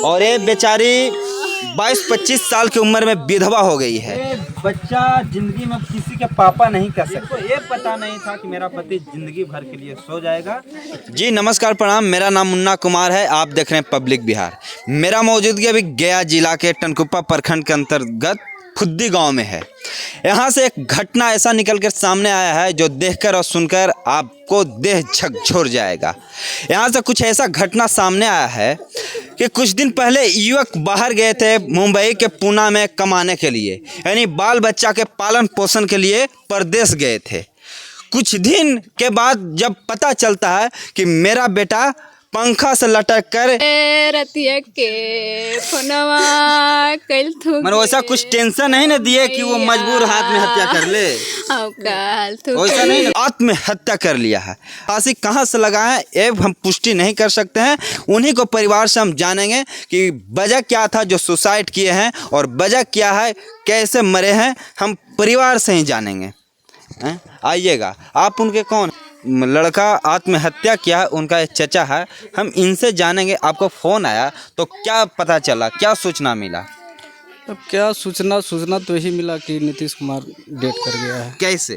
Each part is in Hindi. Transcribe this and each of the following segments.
और ये बेचारी 22-25 साल की उम्र में विधवा हो गई है। बच्चा जिंदगी में किसी के पापा नहीं कर सकते। ये पता नहीं था कि मेरा पति जिंदगी भर के लिए सो जाएगा। जी नमस्कार प्रणाम, मेरा नाम मुन्ना कुमार है। आप देख रहे हैं पब्लिक बिहार। मेरा मौजूदगी अभी गया जिला के टनकुप्पा प्रखंड के अंतर्गत खुद्दी गांव में है। यहाँ से एक घटना ऐसा निकल कर सामने आया है जो देखकर और सुनकर आपको देह झकझोर जाएगा। यहाँ से कुछ ऐसा घटना सामने आया है कि कुछ दिन पहले युवक बाहर गए थे मुंबई के पूना में कमाने के लिए, यानी बाल बच्चा के पालन पोषण के लिए परदेश गए थे। कुछ दिन के बाद जब पता चलता है कि मेरा बेटा पंखा से लटक कर रतिया के फोनवा कल थू मतलब वैसा कुछ टेंशन नहीं ना दिए कि वो मजबूर आत्महत्या कर ले, वैसा नहीं, आत्महत्या कर लिया है। फांसी कहाँ से लगा है ये हम पुष्टि नहीं कर सकते हैं। उन्हीं को परिवार से हम जानेंगे कि वजह क्या था जो सुसाइड किए हैं और वजह क्या है, कैसे मरे हैं, हम परिवार से ही जानेंगे। आइएगा, आप उनके कौन लड़का आत्महत्या किया है, उनका एक चचा है, हम इनसे जानेंगे। आपको फ़ोन आया तो क्या पता चला, क्या सूचना मिला? अब क्या सूचना तो यही मिला कि नीतीश कुमार डेथ कर गया है। कैसे?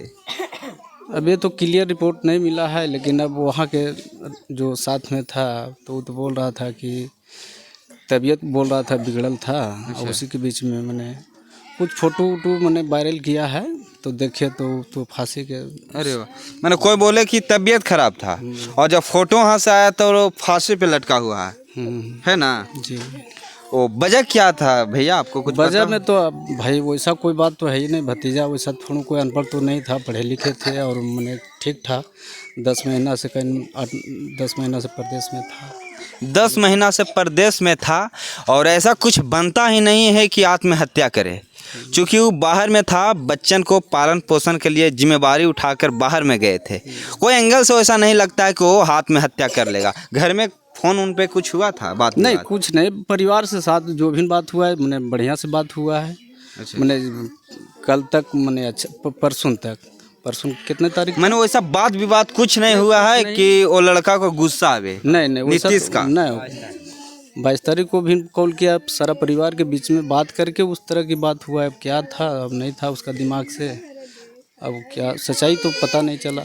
अब ये तो क्लियर रिपोर्ट नहीं मिला है, लेकिन अब वहाँ के जो साथ में था तो वो तो बोल रहा था कि तबीयत बोल रहा था बिगड़ल था। और उसी के बीच में मैंने कुछ फोटो मैंने वायरल किया है तो देखे तो फांसी के। अरे वाह, मैंने कोई बोले कि तबीयत खराब था और जब फोटो वहाँ से आया तो वो फांसी पे लटका हुआ है ना जी। वो वजह क्या था भैया, आपको कुछ वजह पता? में तो भाई वैसा कोई बात तो है ही नहीं। भतीजा वैसा थोड़ा कोई अनपढ़ तो नहीं था, पढ़े लिखे थे और मैंने ठीक था। 10 महीना से कहीं 10 महीना से प्रदेश में था। 10 महीना से परदेश में था और ऐसा कुछ बनता ही नहीं है कि आत्महत्या करे, चूँकि वो बाहर में था। बच्चन को पालन पोषण के लिए जिम्मेवारी उठाकर बाहर में गए थे। कोई एंगल से ऐसा नहीं लगता है कि वो आत्महत्या कर लेगा। घर में फ़ोन उन पे कुछ हुआ था बात? नहीं, कुछ नहीं। परिवार से साथ जो भी बात हुआ है मैंने बढ़िया से बात हुआ है। अच्छा। मैंने कल तक मैंने अच्छा परसों कितने तारीख मैंने वैसा बात विवाद कुछ नहीं हुआ है कि वो लड़का को गुस्सा आवे? नहीं नीतीश का नहीं। 22 तारीख को भी कॉल किया, सारा परिवार के बीच में बात करके उस तरह की बात हुआ है। अब क्या था, अब नहीं था उसका दिमाग से, अब क्या सच्चाई तो पता नहीं चला।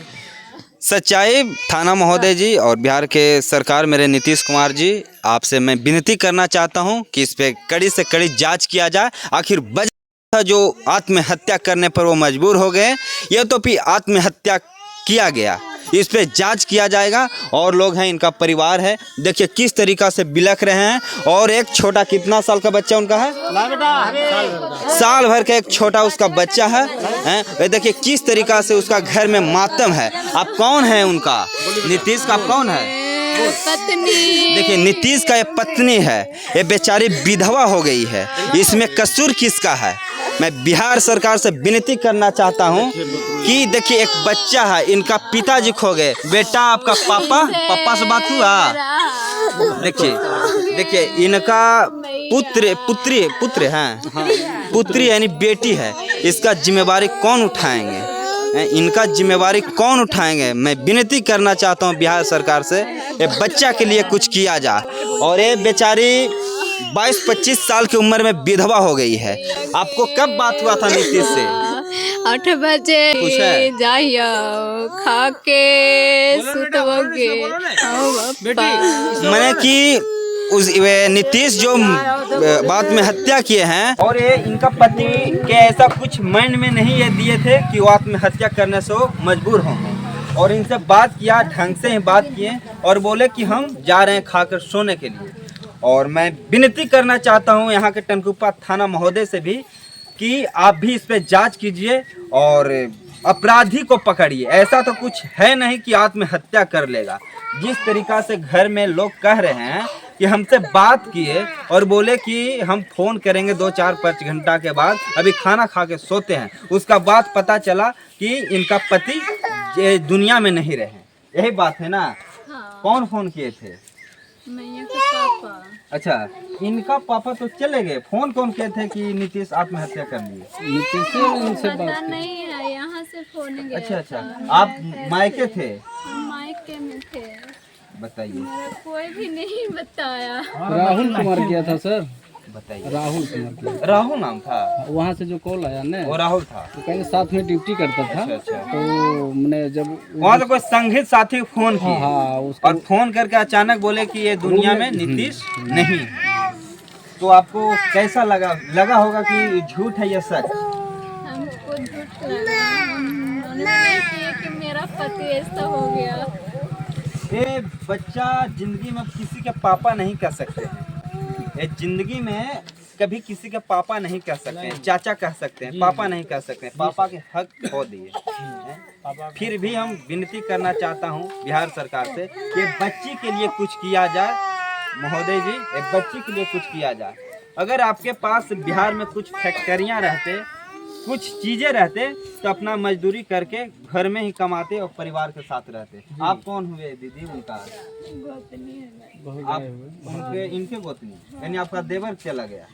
सच्चाई थाना महोदय जी और बिहार के सरकार मेरे नीतीश कुमार जी, आपसे मैं विनती करना चाहता हूं कि इस पे कड़ी से कड़ी जांच किया जाए। आखिर वजह जो आत्महत्या करने पर वो मजबूर हो गए, यह तो फिर आत्महत्या किया गया, इस पे जांच किया जाएगा। और लोग हैं, इनका परिवार है, देखिए किस तरीक़ा से बिलख रहे हैं। और एक छोटा, कितना साल का बच्चा उनका है? साल भर का एक छोटा उसका बच्चा है। देखिए किस तरीक़ा से उसका घर में मातम है। आप कौन है उनका? नीतीश का आप कौन है? पत्नी। देखिए नीतीश का ये पत्नी है, ये बेचारी विधवा हो गई है। इसमें कसूर किसका है? मैं बिहार सरकार से विनती करना चाहता हूं कि देखिए एक बच्चा है, इनका पिताजी खो गए। बेटा आपका पापा से बात हुआ? देखिए इनका पुत्र हैं, पुत्री यानी बेटी है। इसका जिम्मेवारी कौन उठाएंगे? इनका जिम्मेवारी कौन उठाएंगे? मैं विनती करना चाहता हूं बिहार सरकार से, ये बच्चा के लिए कुछ किया जाए। और ये बेचारी 22-25 साल की उम्र में विधवा हो गई है। आपको कब बात हुआ था नीतीश से? 8 बजे जाइयो खा के सुतोगे। मैंने कि उस नीतीश जो बात में हत्या किए हैं और ये इनका पति के ऐसा कुछ माइंड में नहीं ये दिए थे कि वो आत्महत्या करने से वो मजबूर होंगे। और इनसे बात किया, ढंग से ही बात किए और बोले कि हम जा रहे हैं खाकर सोने के लिए। और मैं विनती करना चाहता हूं यहाँ के टनकुप्पा थाना महोदय से भी कि आप भी इस पे जांच कीजिए और अपराधी को पकड़िए। ऐसा तो कुछ है नहीं कि आत्महत्या कर लेगा। जिस तरीक़ा से घर में लोग कह रहे हैं कि हमसे बात किए और बोले कि हम फ़ोन करेंगे 2-4-5 घंटा के बाद, अभी खाना खा के सोते हैं। उसका बाद पता चला कि इनका पति दुनिया में नहीं रहे। यही बात है ना? हाँ। कौन फ़ोन किए थे? मैया के पापा। अच्छा, इनका पापा तो चले गए। फोन कौन किए थे कि नीतीश आत्महत्या कर लिए? नीतीश से पता नहीं है, यहाँ से फोन गया। अच्छा, आप मायके थे? हम मायके में थे। बताइए मेरा कोई भी नहीं बताया। राहुल कुमार किया था सर, बताइए। राहुल कुमार किया। राहुल नाम था, वहाँ से जो कॉल आया ना, वो राहुल था। तो कहीं साथ में ड्यूटी करता था। अच्छा। तो मैंने जब वहाँ से कोई संगीत साथी फोन किए हाँ उसको और फोन करके अचानक बोले कि ये दुनिया में नीतीश नहीं है, तो आपको कैसा लगा होगा कि झूठ है या सच? हमको झूठ लगा, हम नहीं किए कि मेरा पति ऐसा हो गया। ये बच्चा जिंदगी में किसी के पापा नहीं कह सकते हैं, ये जिंदगी में कभी किसी के पापा नहीं कह सकते हैं, चाचा कह सकते हैं, पापा नहीं कह सकते हैं, पापा के हक खो दिए हैं। फिर भी हम विनती करना चाहता हूँ बिहार सरकार से कि बच्ची के लिए कुछ किया जाए। महोदय जी, एक बच्ची के लिए कुछ किया जाए। अगर आपके पास बिहार में कुछ फैक्ट्रियाँ रहते, कुछ चीजें रहते, तो अपना मजदूरी करके घर में ही कमाते और परिवार के साथ रहते। आप कौन हुए दीदी? उनका आप इनके गोतनी, यानी आपका देवर चला गया।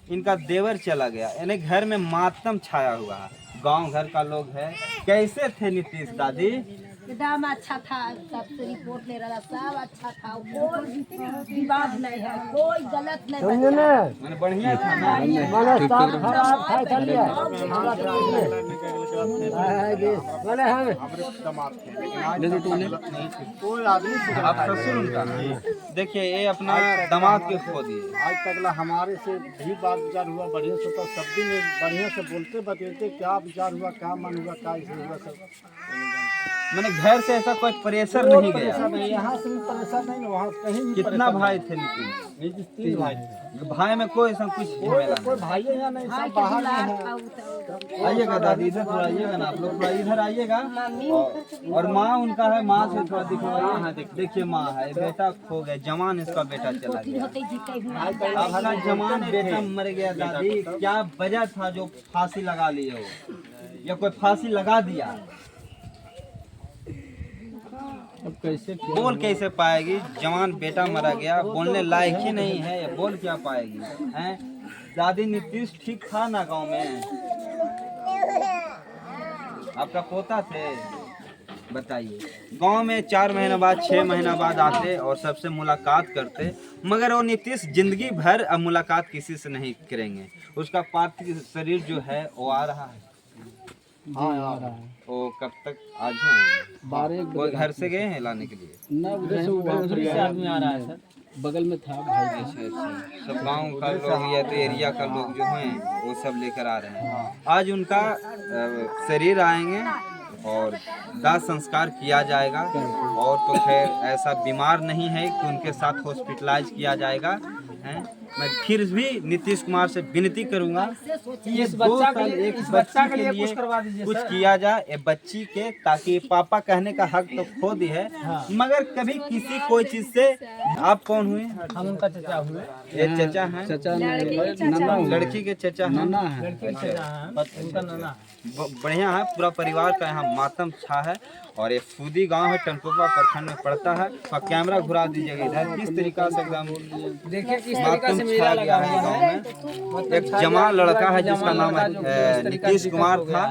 इनका देवर चला गया, यानी घर में मातम छाया हुआ है। गांव घर का लोग है। कैसे थे नीतीश दादी? एकदम अच्छा था, सबसे रिपोर्ट ले रहा, सब अच्छा था, कोई विवाद नहीं है, कोई गलत नहीं बचा। मैंने बढ़िया था ना? आप ससुर उनका? देखिए ये अपना दामाद के खो दिए। आज तक ला हमारे से भी बात विचार हुआ बढ़िया से, तो सब दिन बढ़िया से बोलते बतेते क्या विचार हुआ, क्या मन हुआ, क्या इसे हुआ सब। मैंने घर से ऐसा कोई प्रेशर नहीं गया। यहाँ से भी परेशान नहीं ना, वहाँ कहीं भी कितना भाई थे नीतीश? 3 भाई थे। भाई में कोई ऐसा कुछ झमेला कोई भाई यहाँ नहीं, सब बाहर में है। आइएगा दादी, इधर थोड़ा आइएगा ना, आप लोग थोड़ा इधर आइएगा। और माँ उनका है, माँ से थोड़ा दिखवाइए। हाँ देखिए माँ है, बेटा खो गए, जवान इसका बेटा चला गया। आपका जवान बेटा मर गया दादी, क्या वजह था जो फांसी लगा लिए हो, या कोई फांसी लगा दिया? अब कैसे बोल कैसे पाएगी? जवान बेटा मरा गया, बोलने लायक ही नहीं है, ये बोल क्या पाएगी? हैं दादी, नीतीश ठीक था ना गांव में? आपका पोता थे? बताइए। गांव में 4 महीना बाद 6 महीना बाद आते और सबसे मुलाकात करते, मगर वो नीतीश जिंदगी भर अब मुलाकात किसी से नहीं करेंगे। उसका पार्थिव शरीर जो है वो आ रहा है। वो कब तक? आज है 12 वो घर से गए हैं लाने के लिए? ना, उधर से आदमी आ रहा है सर, बगल में था भाई। अच्छा। सब गांव का लोग या तो एरिया का लोग जो हैं वो सब लेकर आ रहे हैं। आज उनका शरीर आएंगे और दाह संस्कार किया जाएगा। और तो खैर ऐसा बीमार नहीं है कि उनके साथ हॉस्पिटलाइज किया जाएगा। हैं मैं फिर भी नीतीश कुमार से विनती करूंगा कि ये 2 साल एक बच्चा के लिए कुछ किया जाए, ये बच्ची के, ताकि पापा कहने का हक तो खो दी है, मगर कभी किसी कोई चीज से। आप कौन हुए? हम उनका चचा हुए। ये चचा हैं? चचा नाना, लड़की के चचा हैं? नाना है। उनका नाना बढ़िया है। पूरा परिवार का यहाँ मातम छा है। और ये फूदी गांव है, टनकोपा प्रखंड में पड़ता है। और कैमरा घुरा दीजिएगा इधर, किस तरीका से एकदम देखिए किस मातम छा गया है गांव में। एक जवान लड़का है जिसका नाम नीतीश कुमार था,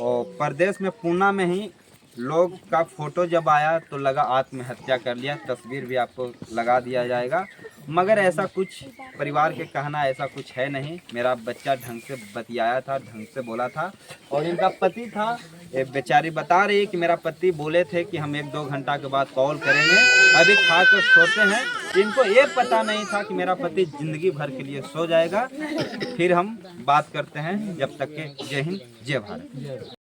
और प्रदेश में पूना में ही लोग का फोटो जब आया तो लगा आत्महत्या कर लिया। तस्वीर भी आपको लगा दिया जाएगा, मगर ऐसा कुछ परिवार के कहना ऐसा कुछ है नहीं। मेरा बच्चा ढंग से बतियाया था, ढंग से बोला था। और इनका पति था, ये बेचारी बता रही है कि मेरा पति बोले थे कि हम 1-2 घंटा के बाद कॉल करेंगे, अभी खा कर सोते हैं। इनको ये पता नहीं था कि मेरा पति जिंदगी भर के लिए सो जाएगा। फिर हम बात करते हैं, जब तक के जय हिंद जय भारत।